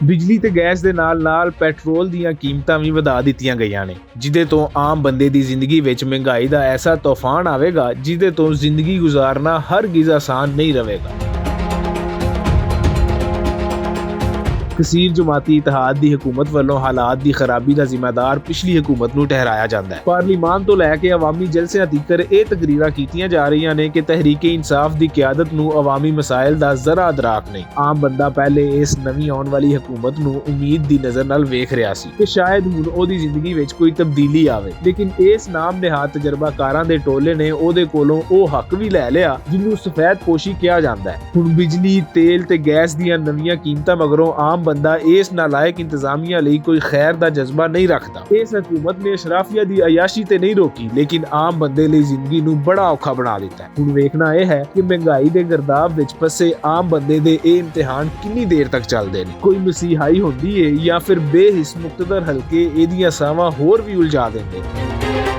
ਬਿਜਲੀ ਤੇ ਗੈਸ ਦੇ ਨਾਲ-ਨਾਲ ਪੈਟਰੋਲ ਦੀਆਂ ਕੀਮਤਾਂ ਵੀ ਵਧਾ ਦਿੱਤੀਆਂ ਗਈਆਂ ਨੇ, ਜਿਹਦੇ ਤੋਂ ਆਮ ਬੰਦੇ ਦੀ ਜ਼ਿੰਦਗੀ ਵਿੱਚ ਮਹਿੰਗਾਈ ਦਾ ਐਸਾ ਤੂਫਾਨ ਆਵੇਗਾ ਜਿਹਦੇ ਤੋਂ ਜ਼ਿੰਦਗੀ ਗੁਜ਼ਾਰਨਾ ਹਰਗਿਜ਼ ਆਸਾਨ ਨਹੀਂ ਰਹੇਗਾ। ਕਸੀਰ ਜਮਾਤੀ ਇਤਿਹਾਦ ਦੀ ਹਕੂਮਤ ਵੱਲੋਂ ਹਾਲਾਤ ਦੀ ਖਰਾਬੀ ਦਾ ਜ਼ਿੰਮੇਦਾਰ ਪਿਛਲੀ ਹਕੂਮਤ ਨੂੰ ਠਹਿਰਾਇਆ ਜਾਂਦਾ ਹੈ। ਪਾਰਲੀਮਾਨ ਤੋਂ ਲੈ ਕੇ ਅਵਾਮੀ ਜਲਸਿਆਂ ਤੀਕਰ ਇਹ ਤਕਰੀਰਾਂ ਕੀਤੀਆਂ ਜਾ ਰਹੀਆਂ ਨੇ ਕਿ ਤਹਿਰੀਕੇ ਇਨਸਾਫ ਦੀ ਕਿਆਦਤ ਨੂੰ ਅਵਾਮੀ ਮਸਾਇਲ ਦਾ ਜ਼ਰਾ ਅਦਰਾਕ ਨਹੀਂ। ਆਮ ਬੰਦਾ ਪਹਿਲੇ ਇਸ ਨਵੀਂ ਆਉਣ ਵਾਲੀ ਹਕੂਮਤ ਨੂੰ ਉਮੀਦ ਦੀ ਨਜ਼ਰ ਨਾਲ ਵੇਖ ਰਿਹਾ ਸੀ ਕਿ ਸ਼ਾਇਦ ਹੁਣ ਉਹਦੀ ਜ਼ਿੰਦਗੀ ਵਿੱਚ ਕੋਈ ਤਬਦੀਲੀ ਆਵੇ, ਲੇਕਿਨ ਇਸ ਨਾਮ ਨਿਹਾਤ ਤਜਰਬਾਕਾਰਾਂ ਦੇ ਟੋਲੇ ਨੇ ਉਹਦੇ ਕੋਲੋਂ ਉਹ ਹੱਕ ਵੀ ਲੈ ਲਿਆ ਜਿਹਨੂੰ ਸਫੈਦ ਪੋਸ਼ੀ ਕਿਹਾ ਜਾਂਦਾ ਹੈ। ਹੁਣ ਬਿਜਲੀ, ਤੇਲ ਤੇ ਗੈਸ ਦੀਆਂ ਨਵੀਆਂ ਕੀਮਤਾਂ ਮਗਰੋਂ ਆਮ ਬੰਦਾ ਇਸ ਨਾਲਾਇਕ ਇੰਤਜ਼ਾਮੀਆ ਲਈ ਕੋਈ ਖੈਰ ਦਾ ਜਜ਼ਬਾ ਨਹੀਂ ਰੱਖਦਾ। ਇਸ ਹਕੂਮਤ ਨੇ ਅਸ਼ਰਾਫੀਆ ਦੀ ਅਯਾਸ਼ੀ ਤੇ ਨਹੀਂ ਰੋਕੀ, ਲੇਕਿਨ ਆਮ ਬੰਦੇ ਲਈ ਜ਼ਿੰਦਗੀ ਨੂੰ ਬੜਾ ਔਖਾ ਬਣਾ ਦਿੱਤਾ ਹੈ। ਹੁਣ ਵੇਖਣਾ ਇਹ ਹੈ ਕਿ ਮਹਿੰਗਾਈ ਦੇ ਗਰਦਾਬ ਵਿੱਚ ਫਸੇ ਆਮ ਬੰਦੇ ਦੇ ਇਹ ਇਮਤਿਹਾਨ ਕਿੰਨੀ ਦੇਰ ਤੱਕ ਚੱਲਦੇ ਨੇ। ਕੋਈ ਮਸੀਹਾਈ ਹੁੰਦੀ ਹੈ ਜਾਂ ਫਿਰ ਬੇਹਿਸ ਮੁਕਤਦਰ ਹਲਕੇ ਇਹਦੀਆਂ ਸਾਵਾਂ ਹੋਰ ਵੀ ਉਲਝਾ ਦਿੰਦੇ ਨੇ।